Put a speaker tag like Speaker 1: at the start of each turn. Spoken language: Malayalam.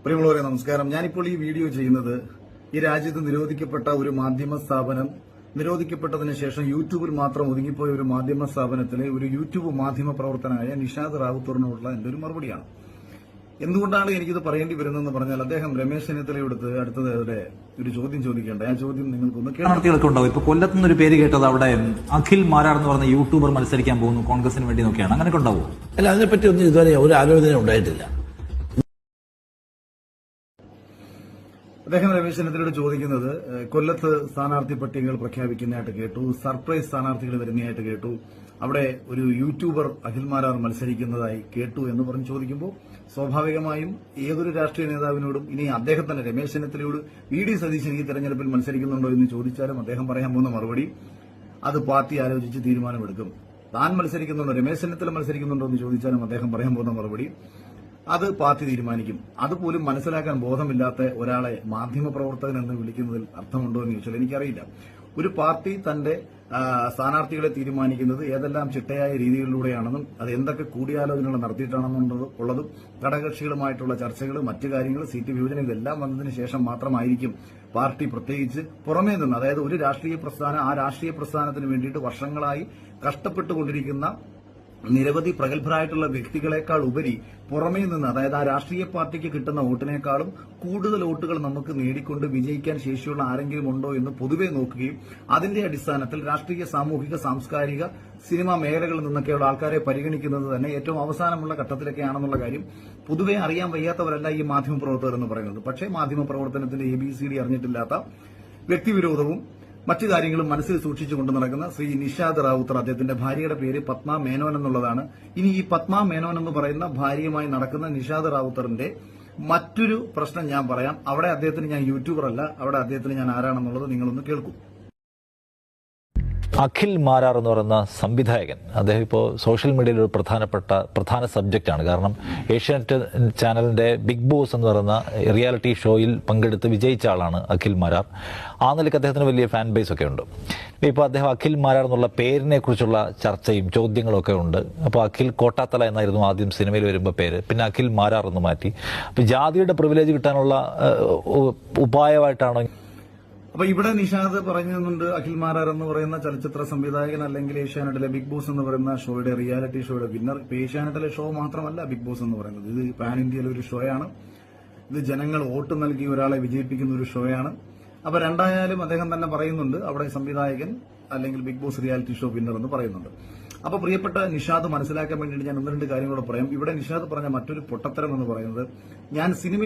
Speaker 1: പ്രിയമുള്ളവരെ നമസ്കാരം. ഞാനിപ്പോൾ ഈ വീഡിയോ ചെയ്യുന്നത് ഈ രാജ്യത്ത് നിരോധിക്കപ്പെട്ട ഒരു മാധ്യമ സ്ഥാപനം, നിരോധിക്കപ്പെട്ടതിന് ശേഷം യൂട്യൂബിൽ മാത്രം ഒതുങ്ങിപ്പോയ ഒരു മാധ്യമ സ്ഥാപനത്തിലെ ഒരു യൂട്യൂബ് മാധ്യമ പ്രവർത്തകനായ നിഷാദ് റാവുത്തറിനോടുള്ള എന്റെ ഒരു മറുപടിയാണ്. എന്തുകൊണ്ടാണ് എനിക്കിത് പറയേണ്ടി വരുന്നതെന്ന് പറഞ്ഞാൽ, അദ്ദേഹം രമേശ് ചെന്നിത്തലയെടുത്ത് അടുത്തത് ഒരു ചോദ്യം ചോദിക്കേണ്ട. ആ ചോദ്യം നിങ്ങൾക്കൊന്ന്
Speaker 2: കേൾക്കുന്നുണ്ടാവും. ഇപ്പൊ കൊല്ലത്തുനിന്ന് ഒരു പേര് കേട്ടത് അവിടെ അഖിൽ മാരാർ എന്ന് പറഞ്ഞ യൂട്യൂബർ മത്സരിക്കാൻ പോകുന്നു കോൺഗ്രസിന് വേണ്ടി നോക്കിയാണ്. അങ്ങനെയൊക്കെ ഉണ്ടാവും?
Speaker 3: അല്ല, അതിനെപ്പറ്റി ഒന്നും ഇതുവരെ ഒരു ആലോചന ഉണ്ടായിട്ടില്ല.
Speaker 1: അദ്ദേഹം രമേശ് ചെന്നിത്തലയോട് ചോദിക്കുന്നത്, കൊല്ലത്ത് സ്ഥാനാർത്ഥി പട്ടികകൾ പ്രഖ്യാപിക്കുന്നതായിട്ട് കേട്ടു, സർപ്രൈസ് സ്ഥാനാർത്ഥികൾ വരുന്നതായിട്ട് കേട്ടു, അവിടെ ഒരു യൂട്യൂബർ അഖിൽ മാരാർ മത്സരിക്കുന്നതായി കേട്ടു എന്ന് പറഞ്ഞ് ചോദിക്കുമ്പോൾ സ്വാഭാവികമായും ഏതൊരു രാഷ്ട്രീയ നേതാവിനോടും, ഇനി അദ്ദേഹം തന്നെ രമേശ് ചെന്നിത്തലയോട് വി.ഡി. സതീശൻ ഈ തെരഞ്ഞെടുപ്പിൽ മത്സരിക്കുന്നുണ്ടോ എന്ന് ചോദിച്ചാലും അദ്ദേഹം പറയാൻ പോകുന്ന മറുപടി അത് പാർട്ടി ആലോചിച്ച് തീരുമാനമെടുക്കും. താൻ മത്സരിക്കുന്നുണ്ടോ, രമേശ് ചെന്നിത്തല മത്സരിക്കുന്നുണ്ടോ എന്ന് ചോദിച്ചാലും അദ്ദേഹം പറയാൻ പോകുന്ന മറുപടി അത് പാർട്ടി തീരുമാനിക്കും. അതുപോലും മനസ്സിലാക്കാൻ ബോധമില്ലാത്ത ഒരാളെ മാധ്യമപ്രവർത്തകൻ എന്ന് വിളിക്കുന്നതിൽ അർത്ഥമുണ്ടോ എന്ന് ചോദിച്ചാൽ എനിക്കറിയില്ല. ഒരു പാർട്ടി തന്റെ സ്ഥാനാർത്ഥികളെ തീരുമാനിക്കുന്നത് ഏതെല്ലാം ചിട്ടയായ രീതികളിലൂടെയാണെന്നും അത് എന്തൊക്കെ കൂടിയാലോചനകൾ നടത്തിയിട്ടാണെന്നുള്ളതും ഘടകകക്ഷികളുമായിട്ടുള്ള ചർച്ചകൾ, മറ്റു കാര്യങ്ങൾ, സീറ്റ് വിഭജനം ഇതെല്ലാം വന്നതിന് ശേഷം മാത്രമായിരിക്കും പാർട്ടി പ്രത്യേകിച്ച് പുറമേ നിന്ന്, അതായത് ഒരു രാഷ്ട്രീയ പ്രസ്ഥാനം ആ രാഷ്ട്രീയ പ്രസ്ഥാനത്തിന് വേണ്ടിയിട്ട് വർഷങ്ങളായി കഷ്ടപ്പെട്ടുകൊണ്ടിരിക്കുന്ന നിരവധി പ്രഗത്ഭരായിട്ടുള്ള വ്യക്തികളെക്കാൾ ഉപരി പുറമേ നിന്ന്, അതായത് ആ രാഷ്ട്രീയ പാർട്ടിക്ക് കിട്ടുന്ന വോട്ടിനേക്കാളും കൂടുതൽ വോട്ടുകൾ നമുക്ക് നേടിക്കൊണ്ട് വിജയിക്കാൻ ശേഷിയുള്ള ആരെങ്കിലും ഉണ്ടോ എന്ന് പൊതുവെ നോക്കുകയും അതിന്റെ അടിസ്ഥാനത്തിൽ രാഷ്ട്രീയ, സാമൂഹിക, സാംസ്കാരിക, സിനിമാ മേഖലകളിൽ നിന്നൊക്കെയുള്ള ആൾക്കാരെ പരിഗണിക്കുന്നത് തന്നെ ഏറ്റവും അവസാനമുള്ള ഘട്ടത്തിലൊക്കെയാണെന്നുള്ള കാര്യം പൊതുവെ അറിയാൻ വയ്യാത്തവരല്ല ഈ മാധ്യമപ്രവർത്തകർ എന്ന് പറയുന്നത്. പക്ഷേ മാധ്യമപ്രവർത്തനത്തിന്റെ ABCD അറിഞ്ഞിട്ടില്ലാത്ത, വ്യക്തിവിരോധവും മറ്റു കാര്യങ്ങളും മനസ്സിൽ സൂക്ഷിച്ചുകൊണ്ട് നടക്കുന്ന ശ്രീ നിഷാദ് റാവുത്തർ, അദ്ദേഹത്തിന്റെ ഭാര്യയുടെ പേര് പത്മ മേനോൻ എന്നുള്ളതാണ്. ഇനി ഈ പത്മ മേനോൻ എന്ന് പറയുന്ന ഭാര്യയുമായി നടക്കുന്ന നിഷാദ് റാവുത്തറിന്റെ മറ്റൊരു പ്രശ്നം ഞാൻ പറയാം. അവിടെ അദ്ദേഹത്തിന് ഞാൻ യൂട്യൂബർ അല്ല, അവിടെ അദ്ദേഹത്തിന് ഞാൻ ആരാണെന്നുള്ളത് നിങ്ങളൊന്ന് കേൾക്കൂ.
Speaker 2: അഖിൽ മാരാർ എന്ന് പറയുന്ന സംവിധായകൻ, അദ്ദേഹം ഇപ്പോൾ സോഷ്യൽ മീഡിയയിൽ ഒരു പ്രധാന സബ്ജക്റ്റാണ്. കാരണം ഏഷ്യാനെറ്റ് ചാനലിന്റെ ബിഗ് ബോസ് എന്ന് പറയുന്ന റിയാലിറ്റി ഷോയിൽ പങ്കെടുത്ത് വിജയിച്ച ആളാണ് അഖിൽ മാരാർ. ആ നിലയ്ക്ക് അദ്ദേഹത്തിന് വലിയ ഫാൻ ബേസ് ഒക്കെ ഉണ്ട്. ഇപ്പോൾ അദ്ദേഹം അഖിൽ മാരാർ എന്നുള്ള പേരിനെ കുറിച്ചുള്ള ചർച്ചയും ചോദ്യങ്ങളും ഒക്കെ ഉണ്ട്. അപ്പോൾ അഖിൽ കോട്ടാത്തല എന്നായിരുന്നു ആദ്യം സിനിമയിൽ വരുമ്പോൾ പേര്, പിന്നെ അഖിൽ മാരാർ എന്ന് മാറ്റി. അപ്പോൾ ജാതിയുടെ പ്രിവിലേജ് കിട്ടാനുള്ള ഉപായമായിട്ടാണോ?
Speaker 1: അപ്പൊ ഇവിടെ നിഷാദ് പറഞ്ഞുണ്ട്, അഖിൽ മാരാർ എന്ന് പറയുന്ന ചലച്ചിത്ര സംവിധായകൻ അല്ലെങ്കിൽ ഏഷ്യാനെറ്റിലെ ബിഗ് ബോസ് എന്ന് പറയുന്ന ഷോയുടെ, റിയാലിറ്റി ഷോയുടെ വിന്നർ. ഇപ്പൊ ഏഷ്യാനെറ്റിലെ ഷോ മാത്രമല്ല ബിഗ് ബോസ് എന്ന് പറയുന്നത്, ഇത് പാൻ ഇന്ത്യയിലെ ഒരു ഷോയാണ്. ഇത് ജനങ്ങൾ വോട്ട് നൽകി ഒരാളെ വിജയിപ്പിക്കുന്ന ഒരു ഷോയാണ്. അപ്പൊ രണ്ടായാലും അദ്ദേഹം തന്നെ പറയുന്നുണ്ട് അവിടെ സംവിധായകൻ അല്ലെങ്കിൽ Bigg Boss reality show winner എന്ന് പറയുന്നുണ്ട്. അപ്പൊ പ്രിയപ്പെട്ട നിഷാദ് മനസ്സിലാക്കാൻ വേണ്ടിയിട്ട് ഞാൻ ഒന്ന് രണ്ട് കാര്യങ്ങളോട് പറയാം. ഇവിടെ നിഷാദ് പറഞ്ഞ മറ്റൊരു പൊട്ടത്തരം എന്ന് പറയുന്നത്, ഞാൻ സിനിമ